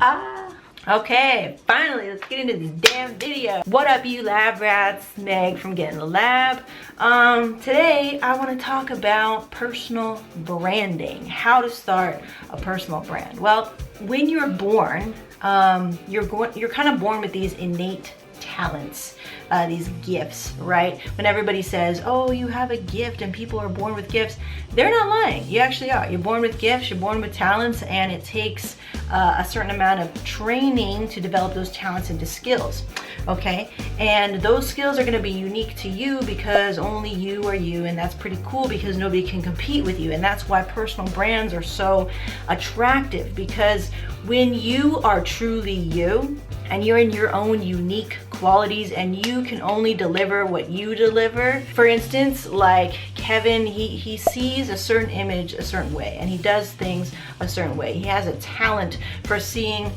Okay, finally, let's get into this damn video. What up, you lab rats? Meg from Get in the Lab. Today I want to talk about personal branding, how to start a personal brand. Well, when you're born, you're kind of born with these innate talents, these gifts, right? When everybody says, oh, you have a gift and people are born with gifts, they're not lying. You actually are. You're born with gifts, you're born with talents, and it takes a certain amount of training to develop those talents into skills, okay? And those skills are going to be unique to you because only you are you, and that's pretty cool because nobody can compete with you. And that's why personal brands are so attractive, because when you are truly you and you're in your own unique qualities and you can only deliver what you deliver. For instance, like Kevin, he sees a certain image a certain way and he does things a certain way. He has a talent for seeing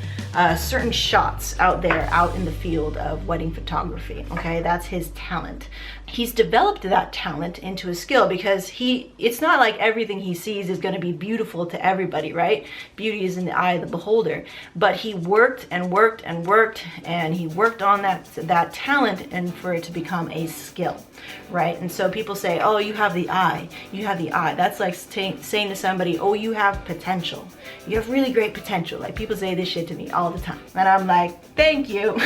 certain shots out there, out in the field of wedding photography, okay? That's his talent. He's developed that talent into a skill because it's not like everything he sees is going to be beautiful to everybody, right? Beauty is in the eye of the beholder. But he worked and worked and worked, and he worked on that talent and for it to become a skill, right? And so people say, oh, you have the eye, you have the eye. That's like saying to somebody, oh, you have potential. You have really great potential. Like, people say this shit to me all the time. And I'm like, thank you.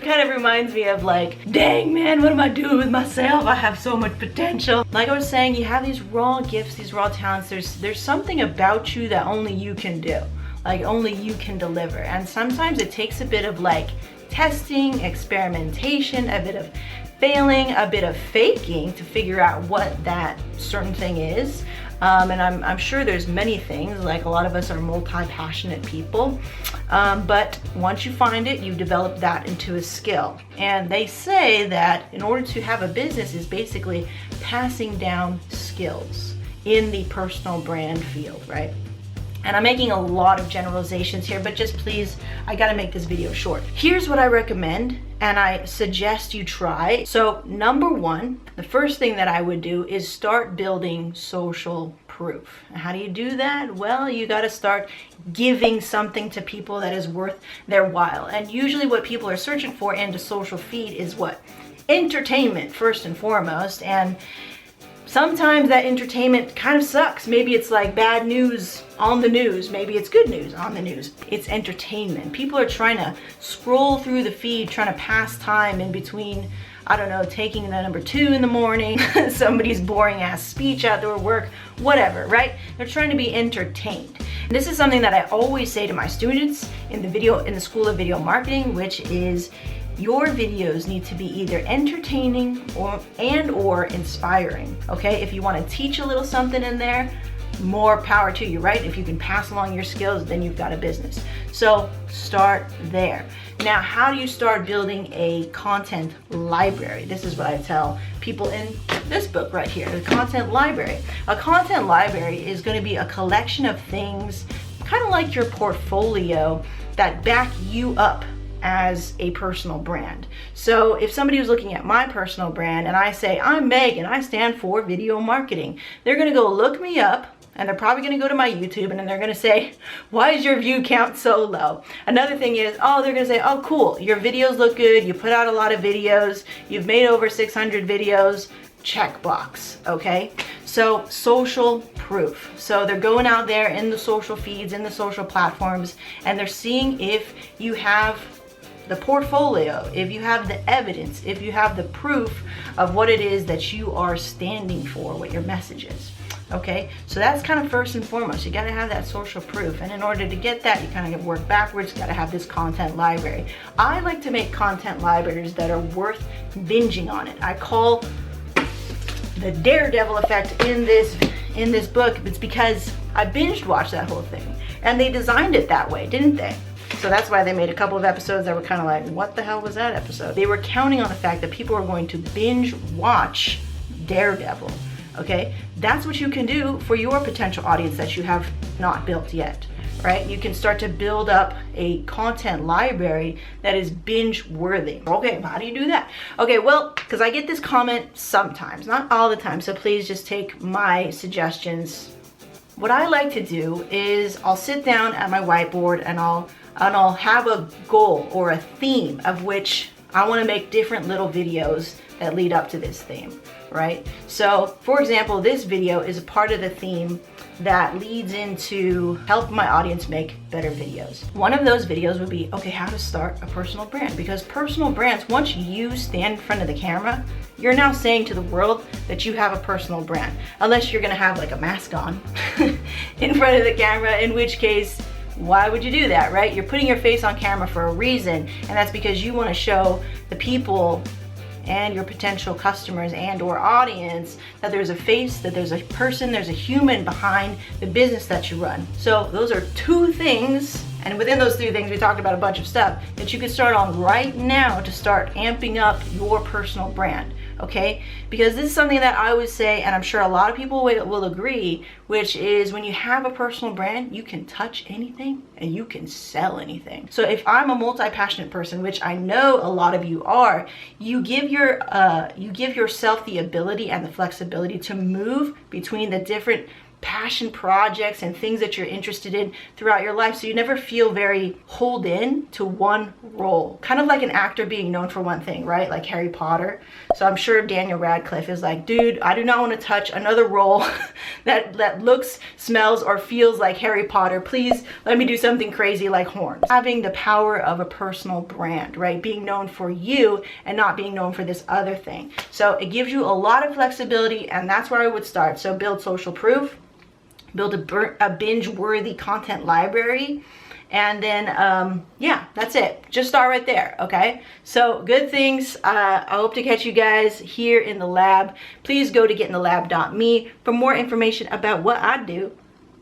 Kind of reminds me of like, dang man, what am I doing with myself? I have so much potential. Like I was saying, you have these raw gifts, these raw talents. There's something about you that only you can do, like only you can deliver. And sometimes it takes a bit of like testing, experimentation, a bit of failing, a bit of faking to figure out what that certain thing is. And I'm sure there's many things, like a lot of us are multi-passionate people, but once you find it, you develop that into a skill. And they say that in order to have a business is basically passing down skills in the personal brand field, right? And I'm making a lot of generalizations here, but just please, I gotta make this video short. Here's what I recommend and I suggest you try. So number one, the first thing that I would do is start building social proof. How do you do that? Well, you gotta start giving something to people that is worth their while. And usually what people are searching for in the social feed is what? Entertainment, first and foremost. And sometimes that entertainment kind of sucks. Maybe it's like bad news on the news. Maybe it's good news on the news. It's entertainment. People are trying to scroll through the feed, trying to pass time in between, I don't know, taking the number 2 in the morning, somebody's boring ass speech after work, whatever, right? They're trying to be entertained. And this is something that I always say to my students in the School of Video Marketing, which is, your videos need to be either entertaining or inspiring, okay? If you want to teach a little something in there, more power to you, right? If you can pass along your skills, then you've got a business. So start there. Now, how do you start building a content library? This is what I tell people in this book right here, the content library. A content library is going to be a collection of things, kind of like your portfolio, that back you up as a personal brand. So if somebody was looking at my personal brand and I say, I'm Meg and I stand for video marketing, they're gonna go look me up and they're probably gonna go to my YouTube and then they're gonna say, why is your view count so low? Another thing is, oh, they're gonna say, oh cool, your videos look good, you put out a lot of videos, you've made over 600 videos, checkbox, okay? So social proof. So they're going out there in the social feeds, in the social platforms, and they're seeing if you have the portfolio, if you have the evidence, if you have the proof of what it is that you are standing for, what your message is. Okay, so that's kind of first and foremost. You got to have that social proof, and in order to get that, you kind of work backwards. You got to have this content library. I like to make content libraries that are worth binging on it. I call the daredevil effect in this book. It's because I binged watched that whole thing, and they designed it that way, didn't they? So that's why they made a couple of episodes that were kind of like, what the hell was that episode? They were counting on the fact that people are going to binge watch Daredevil, okay? That's what you can do for your potential audience that you have not built yet, right? You can start to build up a content library that is binge worthy. Okay, how do you do that? Okay, well, because I get this comment sometimes, not all the time, so please just take my suggestions. What I like to do is I'll sit down at my whiteboard and I'll and I'll have a goal or a theme of which I want to make different little videos that lead up to this theme, right? So for example, this video is a part of the theme that leads into help my audience make better videos. One of those videos would be, okay, how to start a personal brand, because personal brands, once you stand in front of the camera, you're now saying to the world that you have a personal brand, unless you're gonna have like a mask on in front of the camera, in which case, why would you do that, right? You're putting your face on camera for a reason, and that's because you want to show the people and your potential customers and or audience that there's a face, that there's a person, there's a human behind the business that you run. So those are two things, and within those three things we talked about a bunch of stuff that you could start on right now to start amping up your personal brand, okay? Because this is something that I always say, and I'm sure a lot of people will agree, which is when you have a personal brand, you can touch anything and you can sell anything. So if I'm a multi-passionate person, which I know a lot of you are, you give yourself the ability and the flexibility to move between the different passion projects and things that you're interested in throughout your life, so you never feel very holed in to one role, kind of like an actor being known for one thing, right? Like Harry Potter. So I'm sure Daniel Radcliffe is like, dude, I do not want to touch another role that looks, smells, or feels like Harry Potter. Please let me do something crazy like horns. Having the power of a personal brand, right? Being known for you and not being known for this other thing. So it gives you a lot of flexibility, and that's where I would start. So build social proof, build a binge-worthy content library, and then yeah, that's it. Just start right there, okay? So good things. I hope to catch you guys here in the lab. Please go to getinthelab.me for more information about what I do,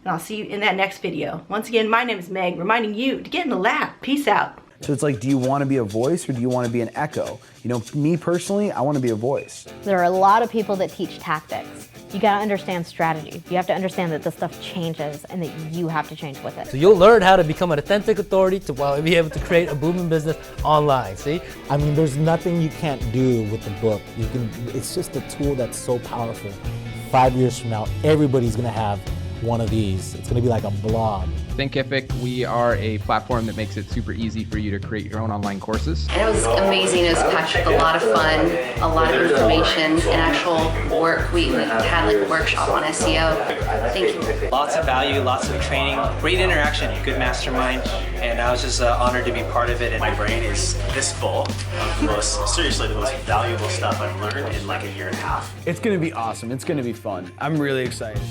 and I'll see you in that next video. Once again, my name is Meg, reminding you to get in the lab. Peace out. So it's like, do you want to be a voice or do you want to be an echo? You know, me personally, I want to be a voice. There are a lot of people that teach tactics. You gotta understand strategy. You have to understand that this stuff changes and that you have to change with it. So you'll learn how to become an authentic authority to be able to create a booming business online, see? I mean, there's nothing you can't do with the book. It's just a tool that's so powerful. 5 years from now, everybody's gonna have one of these. It's gonna be like a blog. Thinkific, we are a platform that makes it super easy for you to create your own online courses. And it was amazing. It was packed with a lot of fun, a lot of information, and actual work. We had like a workshop on SEO. Thank you. Lots of value, lots of training, great interaction, good mastermind, and I was just honored to be part of it. And my brain is this full of the most valuable stuff I've learned in like a year and a half. It's going to be awesome. It's going to be fun. I'm really excited.